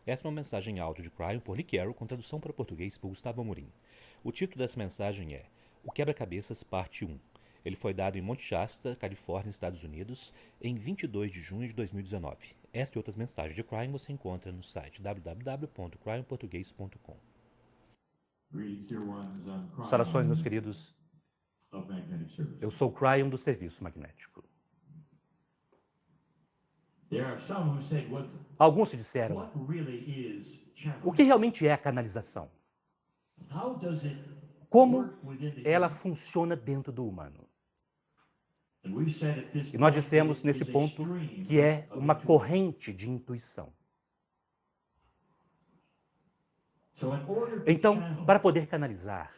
Essa é uma mensagem áudio de Cryon por Lee Carroll com tradução para português por Gustavo Amorim. O título dessa mensagem é O Quebra-Cabeças Parte 1. Ele foi dado em Monte Shasta, Califórnia, Estados Unidos, em 22 de junho de 2019. Esta e outras mensagens de Cryon você encontra no site www.cryonportuguês.com. Saudações, meus queridos. Eu sou o Cryon do Serviço Magnético. Alguns se disseram, o que realmente é a canalização? Como ela funciona dentro do humano? E nós dissemos nesse ponto que é uma corrente de intuição. Então, para poder canalizar,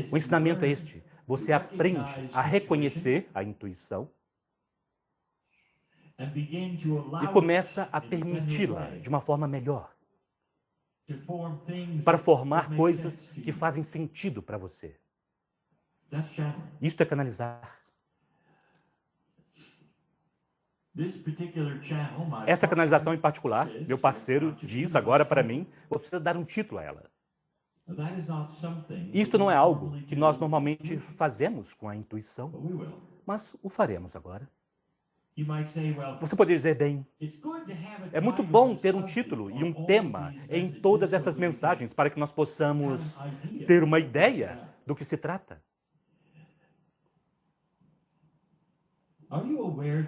o ensinamento é este. Você aprende a reconhecer a intuição e começa a permiti-la de uma forma melhor, para formar coisas que fazem sentido para você. Isto é canalizar. Essa canalização em particular, meu parceiro diz agora para mim, eu preciso dar um título a ela. Isto não é algo que nós normalmente fazemos com a intuição, mas o faremos agora. Você poderia dizer, bem, é muito bom ter um título e um tema em todas essas mensagens para que nós possamos ter uma ideia do que se trata.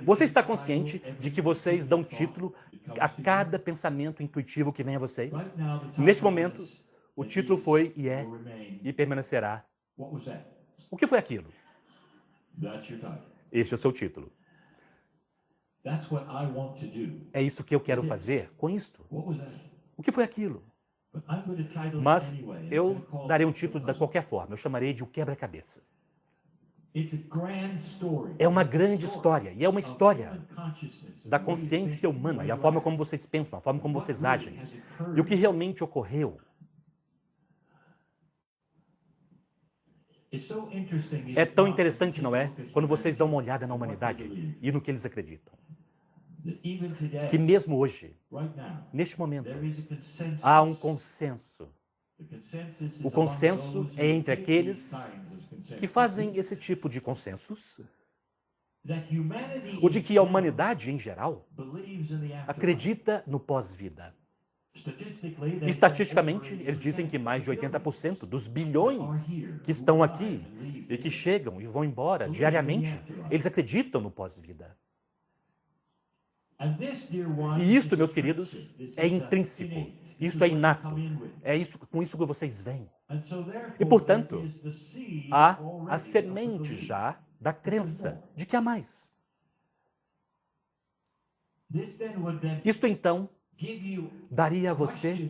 Você está consciente de que vocês dão título a cada pensamento intuitivo que vem a vocês? Neste momento, o título foi e é e permanecerá. O que foi aquilo? Este é o seu título. É isso que eu quero fazer com isto. O que foi aquilo? Mas eu darei um título de qualquer forma. Eu chamarei de O Quebra-Cabeça. É uma grande história. E é uma história da consciência humana. E a forma como vocês pensam, a forma como vocês agem. E o que realmente ocorreu. É tão interessante, não é? Quando vocês dão uma olhada na humanidade e no que eles acreditam. Que mesmo hoje, neste momento, há um consenso. O consenso é entre aqueles que fazem esse tipo de consensos, o de que a humanidade, em geral, acredita no pós-vida. Estatisticamente, eles dizem que mais de 80% dos bilhões que estão aqui e que chegam e vão embora diariamente, eles acreditam no pós-vida. E isto, meus queridos, é intrínseco, isto é inato, é com isso que vocês vêm. E, portanto, há a semente já da crença de que há mais. Isto, então, daria a você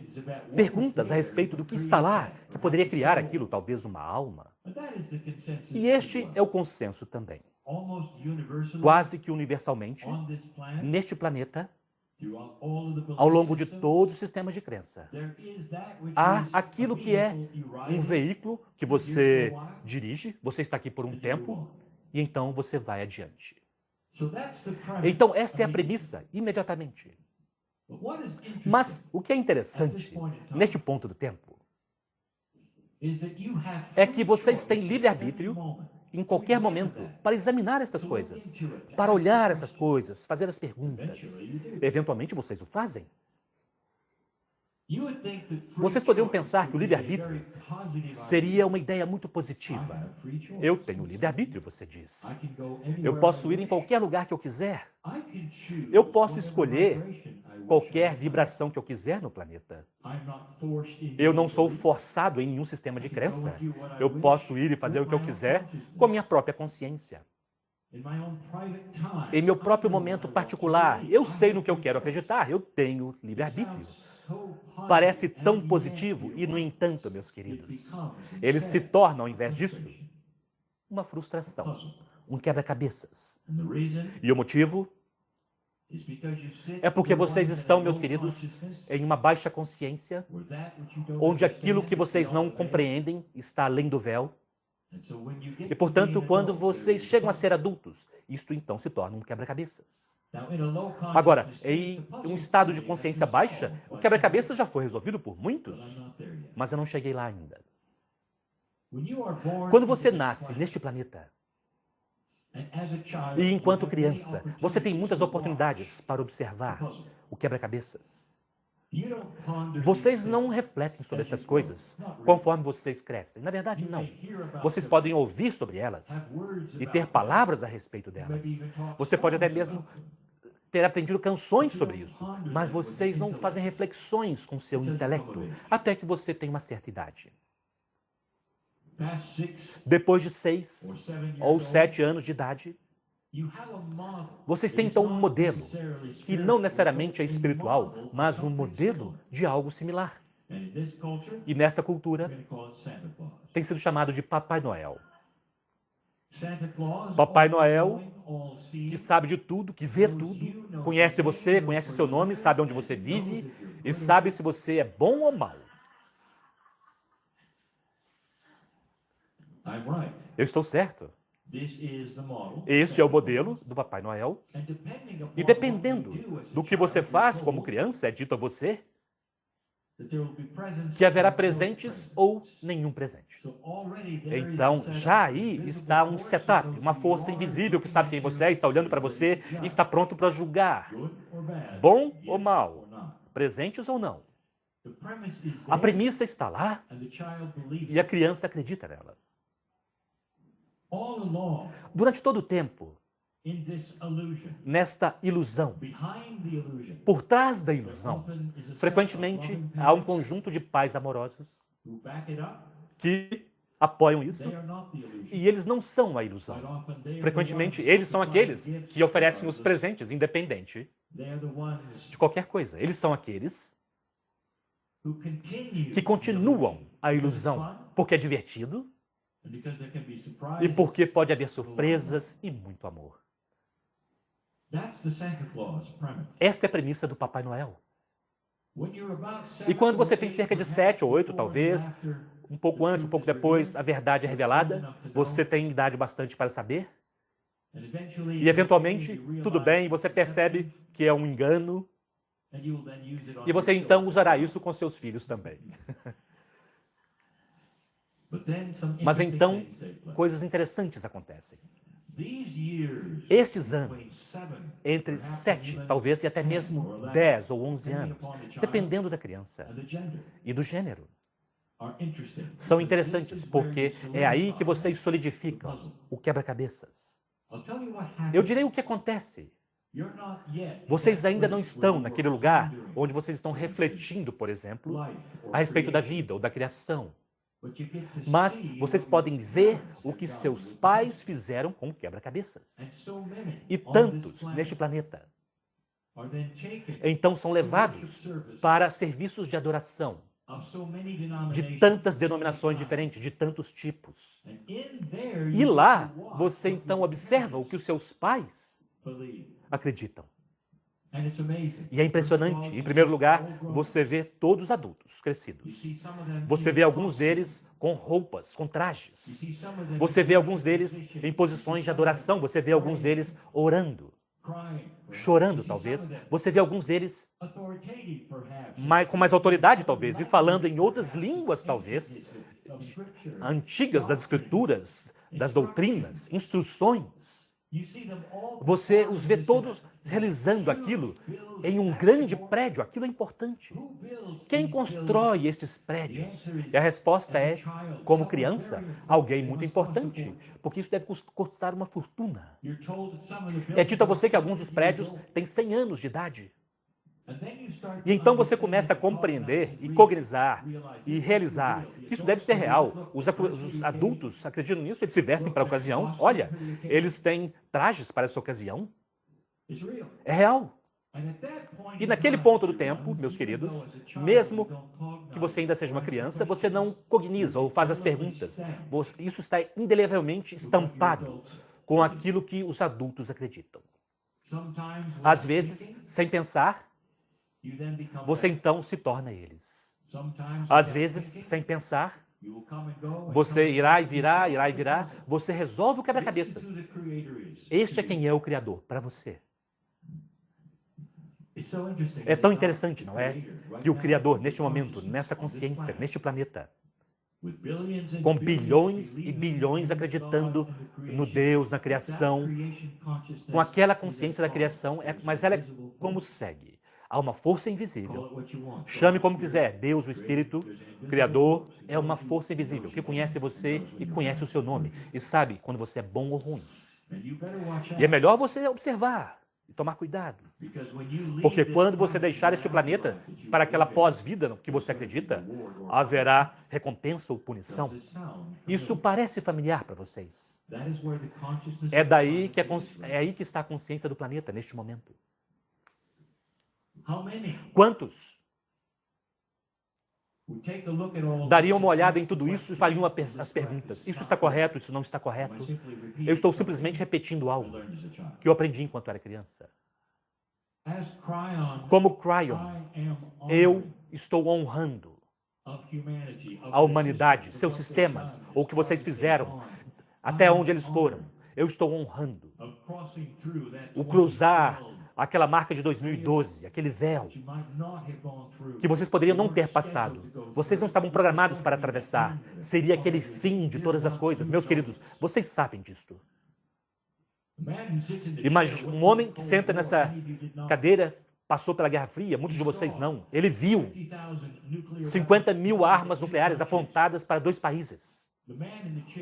perguntas a respeito do que está lá, que poderia criar aquilo, talvez uma alma. E este é o consenso também. Quase que universalmente, neste planeta, ao longo de todos os sistemas de crença, há aquilo que é um veículo que você dirige, você está aqui por um tempo, e então você vai adiante. Então, esta é a premissa, imediatamente. Mas o que é interessante, neste ponto do tempo, é que vocês têm livre-arbítrio em qualquer momento para examinar essas coisas, para olhar essas coisas, fazer as perguntas. Eventualmente vocês o fazem. Vocês poderiam pensar que o livre-arbítrio seria uma ideia muito positiva. Eu tenho livre-arbítrio, você diz. Eu posso ir em qualquer lugar que eu quiser. Eu posso escolher qualquer vibração que eu quiser no planeta. Eu não sou forçado em nenhum sistema de crença. Eu posso ir e fazer o que eu quiser com a minha própria consciência. Em meu próprio momento particular, eu sei no que eu quero acreditar, eu tenho livre-arbítrio. Parece tão positivo e, no entanto, meus queridos, ele se torna, ao invés disso, uma frustração, um quebra-cabeças. E o motivo é porque vocês estão, meus queridos, em uma baixa consciência, onde aquilo que vocês não compreendem está além do véu. E, portanto, quando vocês chegam a ser adultos, isto então se torna um quebra-cabeças. Agora, em um estado de consciência baixa, o quebra-cabeças já foi resolvido por muitos, mas eu não cheguei lá ainda. Quando você nasce neste planeta, e enquanto criança, você tem muitas oportunidades para observar o quebra-cabeças. Vocês não refletem sobre essas coisas conforme vocês crescem. Na verdade, não. Vocês podem ouvir sobre elas e ter palavras a respeito delas. Você pode até mesmo ter aprendido canções sobre isso, mas vocês não fazem reflexões com seu intelecto até que você tenha uma certa idade. Depois de 6 ou 7 anos de idade, vocês têm então um modelo, que não necessariamente é espiritual, mas um modelo de algo similar. E nesta cultura, tem sido chamado de Papai Noel. Papai Noel, que sabe de tudo, que vê tudo, conhece você, conhece seu nome, sabe onde você vive e sabe se você é bom ou mau. Eu estou certo. Este é o modelo do Papai Noel. E dependendo do que você faz como criança, é dito a você que haverá presentes ou nenhum presente. Então, já aí está um setup, uma força invisível que sabe quem você é, está olhando para você e está pronto para julgar. Bom ou mal? Presentes ou não? A premissa está lá e a criança acredita nela. Durante todo o tempo, nesta ilusão, por trás da ilusão, frequentemente há um conjunto de pais amorosos que apoiam isso e eles não são a ilusão. Frequentemente, eles são aqueles que oferecem os presentes, independente de qualquer coisa. Eles são aqueles que continuam a ilusão porque é divertido e porque pode haver surpresas e muito amor. Esta é a premissa do Papai Noel. E quando você tem cerca de 7 ou 8, talvez, um pouco antes, um pouco depois, a verdade é revelada, você tem idade bastante para saber, e eventualmente, tudo bem, você percebe que é um engano, e você então usará isso com seus filhos também. Mas então, coisas interessantes acontecem. Estes anos, entre 7, talvez, e até mesmo 10 ou 11 anos, dependendo da criança e do gênero, são interessantes, porque é aí que vocês solidificam o quebra-cabeças. Eu direi o que acontece. Vocês ainda não estão naquele lugar onde vocês estão refletindo, por exemplo, a respeito da vida ou da criação. Mas vocês podem ver o que seus pais fizeram com o quebra-cabeças. E tantos neste planeta. Então são levados para serviços de adoração de tantas denominações diferentes, de tantos tipos. E lá você então observa o que os seus pais acreditam. E é impressionante. Em primeiro lugar, você vê todos adultos crescidos. Você vê alguns deles com roupas, com trajes. Você vê alguns deles em posições de adoração. Você vê alguns deles orando, chorando, talvez. Você vê alguns deles com mais autoridade, talvez, e falando em outras línguas, talvez, antigas das escrituras, das doutrinas, instruções. Você os vê todos realizando aquilo em um grande prédio. Aquilo é importante. Quem constrói estes prédios? E a resposta é, como criança, alguém muito importante, porque isso deve custar uma fortuna. É dito a você que alguns dos prédios têm 100 anos de idade. E então você começa a compreender e cognizar e realizar que isso deve ser real. Os adultos acreditam nisso, eles se vestem para a ocasião. Olha, eles têm trajes para essa ocasião. É real. E naquele ponto do tempo, meus queridos, mesmo que você ainda seja uma criança, você não cogniza ou faz as perguntas. Isso está indelevelmente estampado com aquilo que os adultos acreditam. Às vezes, sem pensar, você então se torna eles. Às vezes, sem pensar, você irá e virá, você resolve o quebra-cabeças. Este é quem é o Criador para você. É tão interessante, não é? Que o Criador, neste momento, nessa consciência, neste planeta, com bilhões e bilhões acreditando no Deus, na criação, com aquela consciência da criação, mas ela é como segue. Há uma força invisível. Chame como quiser. Deus, o Espírito, o Criador, é uma força invisível que conhece você e conhece o seu nome. E sabe quando você é bom ou ruim. E é melhor você observar e tomar cuidado. Porque quando você deixar este planeta para aquela pós-vida no que você acredita, haverá recompensa ou punição. Isso parece familiar para vocês. É daí que é aí que está a consciência do planeta neste momento. Quantos dariam uma olhada em tudo isso e fariam as perguntas? Isso está correto? Isso não está correto? Eu estou simplesmente repetindo algo que eu aprendi enquanto era criança. Como Cryon, eu estou honrando a humanidade, seus sistemas, ou o que vocês fizeram, até onde eles foram. Eu estou honrando o cruzar aquela marca de 2012, aquele véu que vocês poderiam não ter passado. Vocês não estavam programados para atravessar. Seria aquele fim de todas as coisas. Meus queridos, vocês sabem disto. Imagina um homem que senta nessa cadeira, passou pela Guerra Fria, muitos de vocês não. Ele viu 50 mil armas nucleares apontadas para 2 países.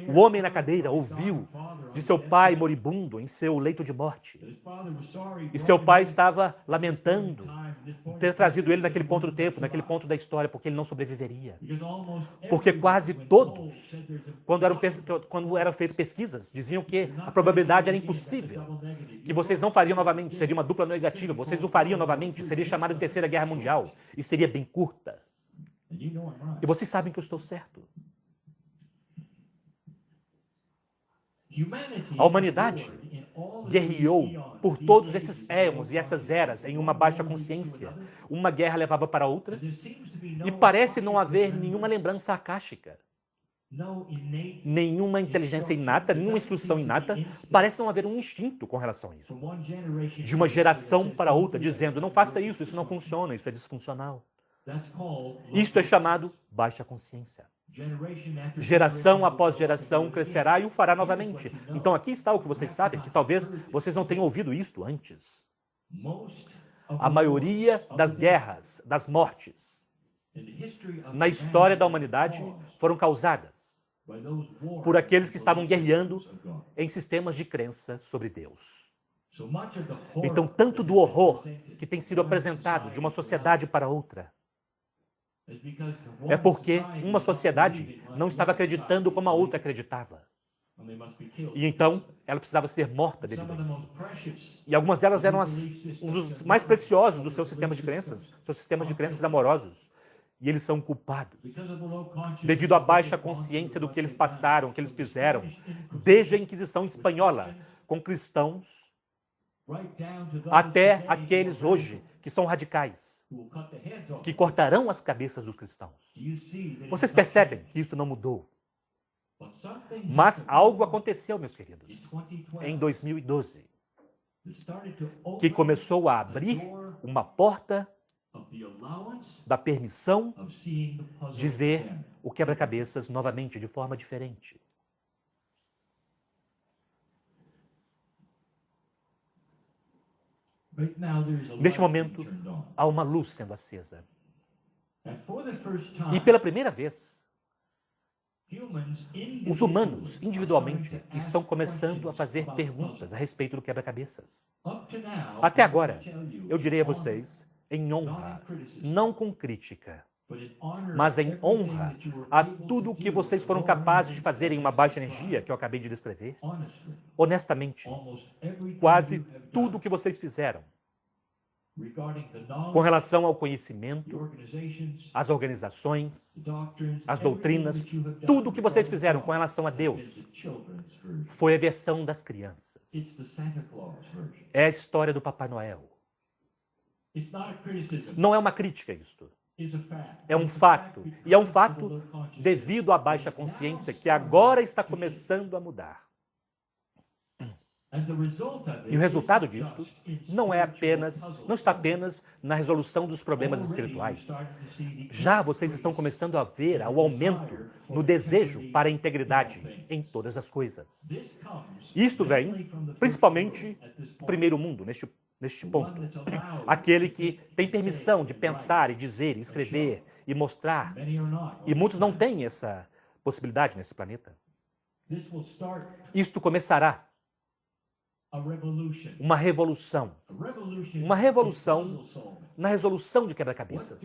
O homem na cadeira ouviu de seu pai moribundo em seu leito de morte. E seu pai estava lamentando ter trazido ele naquele ponto do tempo, naquele ponto da história, porque ele não sobreviveria. Porque quase todos, quando eram feitas pesquisas, diziam que a probabilidade era impossível, que vocês não fariam novamente, seria uma dupla negativa, vocês o fariam novamente, seria chamado de Terceira Guerra Mundial, e seria bem curta. E vocês sabem que eu estou certo. A humanidade guerreou por todos esses éons e essas eras em uma baixa consciência. Uma guerra levava para outra e parece não haver nenhuma lembrança akáshica, nenhuma inteligência inata, nenhuma instrução inata. Parece não haver um instinto com relação a isso. De uma geração para outra, dizendo, não faça isso, isso não funciona, isso é disfuncional. Isto é chamado baixa consciência. Geração após geração crescerá e o fará novamente. Então aqui está o que vocês sabem, que talvez vocês não tenham ouvido isto antes. A maioria das guerras, das mortes, na história da humanidade foram causadas por aqueles que estavam guerreando em sistemas de crença sobre Deus. Então, tanto do horror que tem sido apresentado de uma sociedade para outra, é porque uma sociedade não estava acreditando como a outra acreditava. E então, ela precisava ser morta devido a isso. E algumas delas eram um dos mais preciosos dos seus sistemas de crenças, seus sistemas de crenças amorosos. E eles são culpados devido à baixa consciência do que eles passaram, que eles fizeram, desde a Inquisição Espanhola, com cristãos, até aqueles hoje que são radicais, que cortarão as cabeças dos cristãos. Vocês percebem que isso não mudou? Mas algo aconteceu, meus queridos, em 2012, que começou a abrir uma porta da permissão de ver o quebra-cabeças novamente, de forma diferente. Neste momento, há uma luz sendo acesa. E pela primeira vez, os humanos, individualmente, estão começando a fazer perguntas a respeito do quebra-cabeças. Até agora, eu direi a vocês, em honra, não com crítica, mas em honra a tudo o que vocês foram capazes de fazer em uma baixa energia, que eu acabei de descrever, honestamente, quase tudo o que vocês fizeram com relação ao conhecimento, às organizações, às doutrinas, tudo o que vocês fizeram com relação a Deus foi a versão das crianças. É a história do Papai Noel. Não é uma crítica isto. É um fato. E é um fato devido à baixa consciência que agora está começando a mudar. E o resultado disto não está apenas na resolução dos problemas espirituais. Já vocês estão começando a ver o aumento no desejo para a integridade em todas as coisas. Isto vem principalmente do primeiro mundo, neste ponto. Aquele que tem permissão de pensar e dizer, e escrever e mostrar. E muitos não têm essa possibilidade nesse planeta. Isto começará uma revolução. Uma revolução na resolução de quebra-cabeças.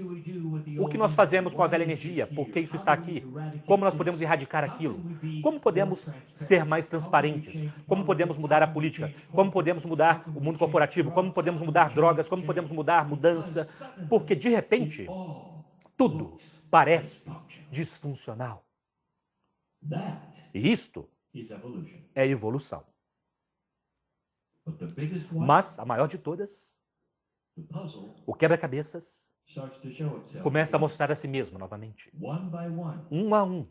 O que nós fazemos com a velha energia? Por que isso está aqui? Como nós podemos erradicar aquilo? Como podemos ser mais transparentes? Como podemos mudar a política? Como podemos mudar o mundo corporativo? Como podemos mudar drogas? Como podemos mudar mudança? Porque, de repente, tudo parece disfuncional. E isto é evolução. Mas, a maior de todas, o quebra-cabeças começa a mostrar a si mesmo novamente. Um a um.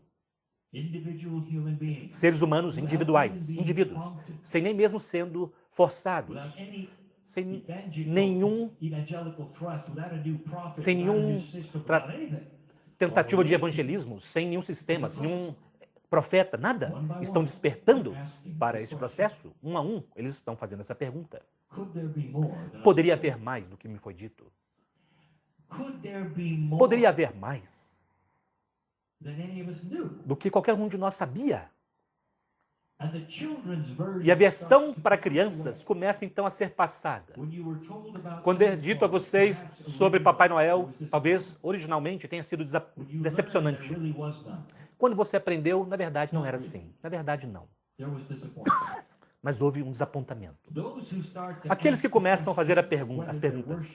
Seres humanos individuais, indivíduos, sem nem mesmo sendo forçados, sem nenhum tentativa de evangelismo, sem nenhum sistema, sem nenhum profeta, nada. Estão despertando para esse processo, um a um. Eles estão fazendo essa pergunta. Poderia haver mais do que me foi dito? Poderia haver mais do que qualquer um de nós sabia? E a versão para crianças começa então a ser passada. Quando é dito a vocês sobre Papai Noel, talvez originalmente tenha sido decepcionante. Quando você aprendeu, na verdade não era assim. Na verdade não. Mas houve um desapontamento. Aqueles que começam a fazer as perguntas,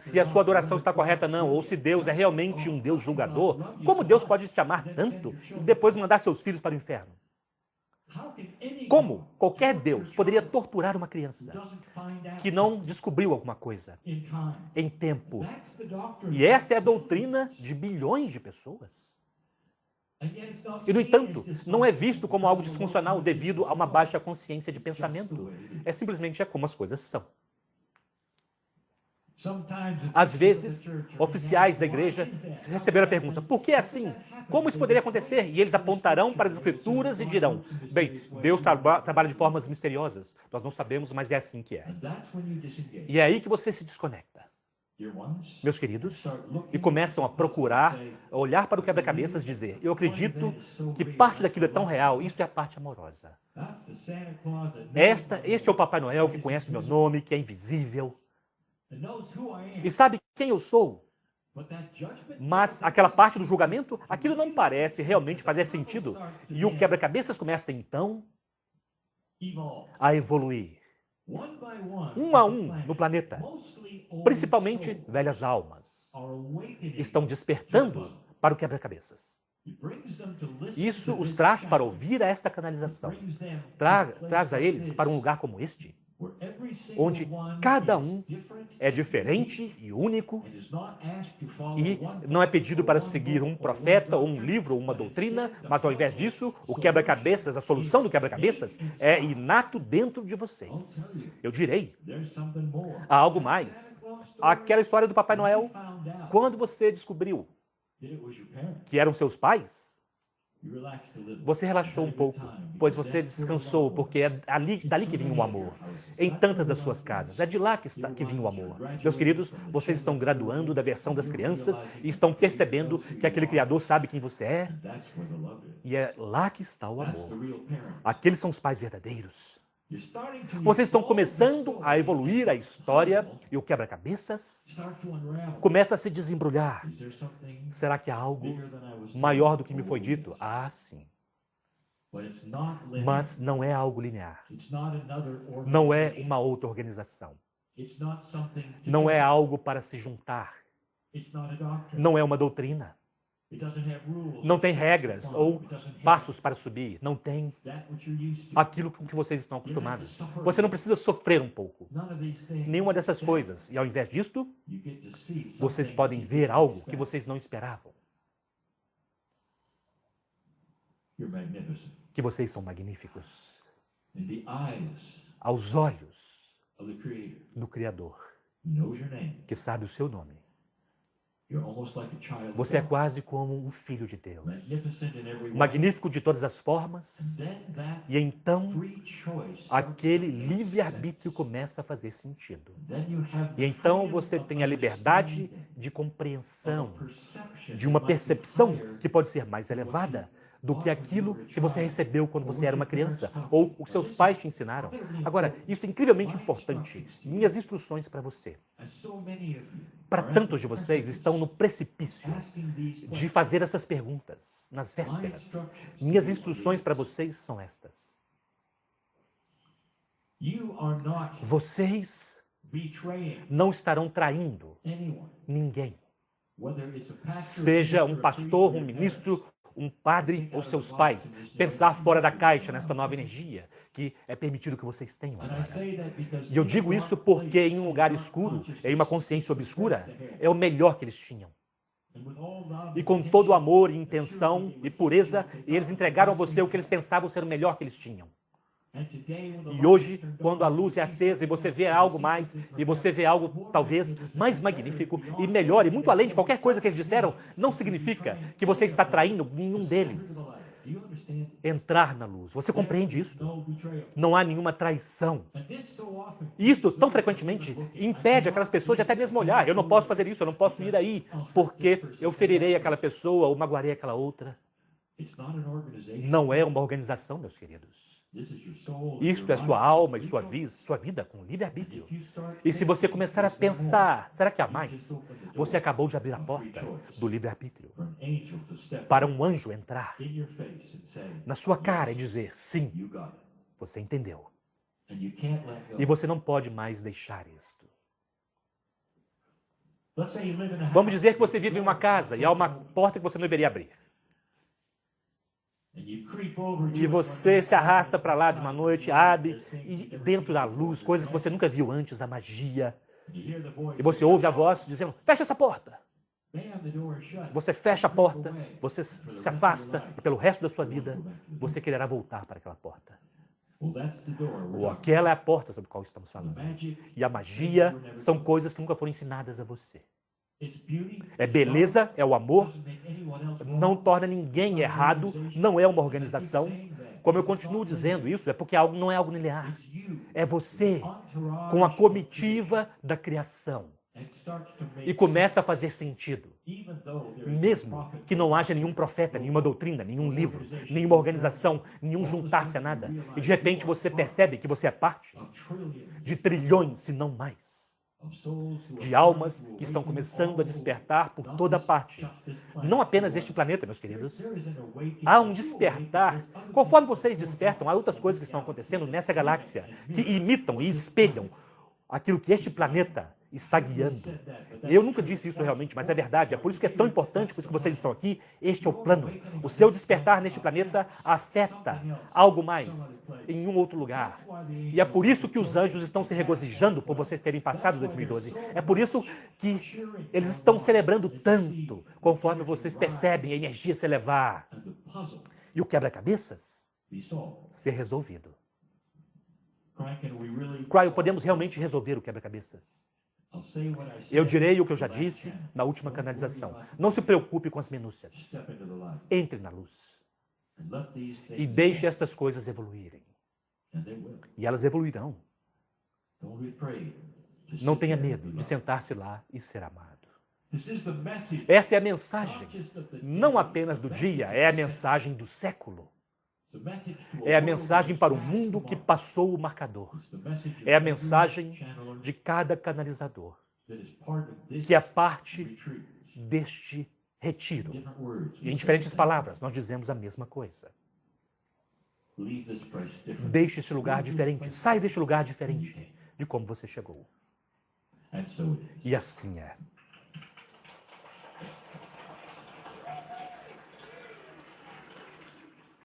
se a sua adoração está correta ou não, ou se Deus é realmente um Deus julgador, como Deus pode te amar tanto e depois mandar seus filhos para o inferno? Como qualquer Deus poderia torturar uma criança que não descobriu alguma coisa em tempo? E esta é a doutrina de bilhões de pessoas. E, no entanto, não é visto como algo disfuncional devido a uma baixa consciência de pensamento. É simplesmente como as coisas são. Às vezes, oficiais da igreja receberam a pergunta, por que é assim? Como isso poderia acontecer? E eles apontarão para as escrituras e dirão, bem, Deus trabalha de formas misteriosas. Nós não sabemos, mas é assim que é. E é aí que você se desconecta, meus queridos, e começam a procurar, a olhar para o quebra-cabeças e dizer, eu acredito que parte daquilo é tão real, isso é a parte amorosa. Este é o Papai Noel que conhece o meu nome, que é invisível. E sabe quem eu sou? Mas aquela parte do julgamento, aquilo não parece realmente fazer sentido. E o quebra-cabeças começa então a evoluir. Um a um no planeta. Principalmente velhas almas. Estão despertando para o quebra-cabeças. Isso os traz para ouvir a esta canalização. Traz a eles para um lugar como este, onde cada um é diferente e único e não é pedido para seguir um profeta ou um livro ou uma doutrina, mas ao invés disso, o quebra-cabeças, a solução do quebra-cabeças é inato dentro de vocês. Eu direi, há algo mais. Aquela história do Papai Noel, quando você descobriu que eram seus pais, você relaxou um pouco, pois você descansou, porque é dali que vinha o amor. Em tantas das suas casas, é de lá que vinha o amor. Meus queridos, vocês estão graduando da versão das crianças e estão percebendo que aquele Criador sabe quem você é. E é lá que está o amor. Aqueles são os pais verdadeiros. Vocês estão começando a evoluir a história e o quebra-cabeças começa a se desembrulhar. Será que há algo maior do que me foi dito? Ah, sim. Mas não é algo linear. Não é uma outra organização. Não é algo para se juntar. Não é uma doutrina. Não tem regras ou passos para subir. Não tem aquilo com que vocês estão acostumados. Você não precisa sofrer um pouco. Nenhuma dessas coisas. E ao invés disto, vocês podem ver algo que vocês não esperavam. Que vocês são magníficos. aos olhos do Criador, que sabe o seu nome. Você é quase como um filho de Deus, magnífico de todas as formas, e então aquele livre-arbítrio começa a fazer sentido. E então você tem a liberdade de compreensão, de uma percepção que pode ser mais elevada do que aquilo que você recebeu quando você era uma criança, ou os seus pais te ensinaram. Agora, isso é incrivelmente importante. Minhas instruções para você. Para tantos de vocês estão no precipício de fazer essas perguntas nas vésperas. Minhas instruções para vocês são estas. Vocês não estarão traindo ninguém. Seja um pastor, um ministro, um padre ou seus pais. Pensar fora da caixa nesta nova energia que é permitido que vocês tenham agora. E eu digo isso porque em um lugar escuro, em uma consciência obscura, é o melhor que eles tinham. E com todo o amor e intenção e pureza, eles entregaram a você o que eles pensavam ser o melhor que eles tinham. E hoje, quando a luz é acesa e você vê algo mais, e você vê algo talvez mais magnífico e melhor, e muito além de qualquer coisa que eles disseram, não significa que você está traindo nenhum deles. Entrar na luz. Você compreende isso? Não há nenhuma traição. E isto, tão frequentemente, impede aquelas pessoas de até mesmo olhar. Eu não posso fazer isso, eu não posso ir aí, porque eu ferirei aquela pessoa ou magoarei aquela outra. Não é uma organização, meus queridos. Isto é sua alma e sua vida com livre-arbítrio. E se você começar a pensar, será que há mais? Você acabou de abrir a porta do livre-arbítrio para um anjo entrar na sua cara e dizer, sim, você entendeu. E você não pode mais deixar isto. Vamos dizer que você vive em uma casa e há uma porta que você não deveria abrir. E você se arrasta para lá de uma noite, abre, e dentro da luz, coisas que você nunca viu antes, a magia. E você ouve a voz dizendo, fecha essa porta. Você fecha a porta, você se afasta, e pelo resto da sua vida, você quererá voltar para aquela porta. Ou aquela é a porta sobre a qual estamos falando. E a magia são coisas que nunca foram ensinadas a você. É beleza, é o amor, não torna ninguém errado, não é uma organização. Como eu continuo dizendo isso, é porque algo não é algo linear. É você com a comitiva da criação. E começa a fazer sentido. Mesmo que não haja nenhum profeta, nenhuma doutrina, nenhum livro, nenhuma organização, nenhum juntar-se a nada. E de repente você percebe que você é parte de trilhões, se não mais, de almas que estão começando a despertar por toda parte. Não apenas este planeta, meus queridos. Há um despertar. Conforme vocês despertam, há outras coisas que estão acontecendo nessa galáxia que imitam e espelham aquilo que este planeta está guiando. Eu nunca disse isso realmente, mas é verdade. É por isso que é tão importante, por isso que vocês estão aqui. Este é o plano. O seu despertar neste planeta afeta algo mais em um outro lugar. E é por isso que os anjos estão se regozijando por vocês terem passado 2012. É por isso que eles estão celebrando tanto, conforme vocês percebem a energia se elevar. E o quebra-cabeças ser resolvido. Cryo, podemos realmente resolver o quebra-cabeças? Eu direi o que eu já disse na última canalização. Não se preocupe com as minúcias. Entre na luz. E deixe estas coisas evoluírem. E elas evoluirão. Não tenha medo de sentar-se lá e ser amado. Esta é a mensagem, não apenas do dia, é a mensagem do século. É a mensagem para o mundo que passou o marcador. É a mensagem de cada canalizador, que é parte deste retiro. E em diferentes palavras, nós dizemos a mesma coisa. Deixe esse lugar diferente. Saia deste lugar diferente de como você chegou. E assim é.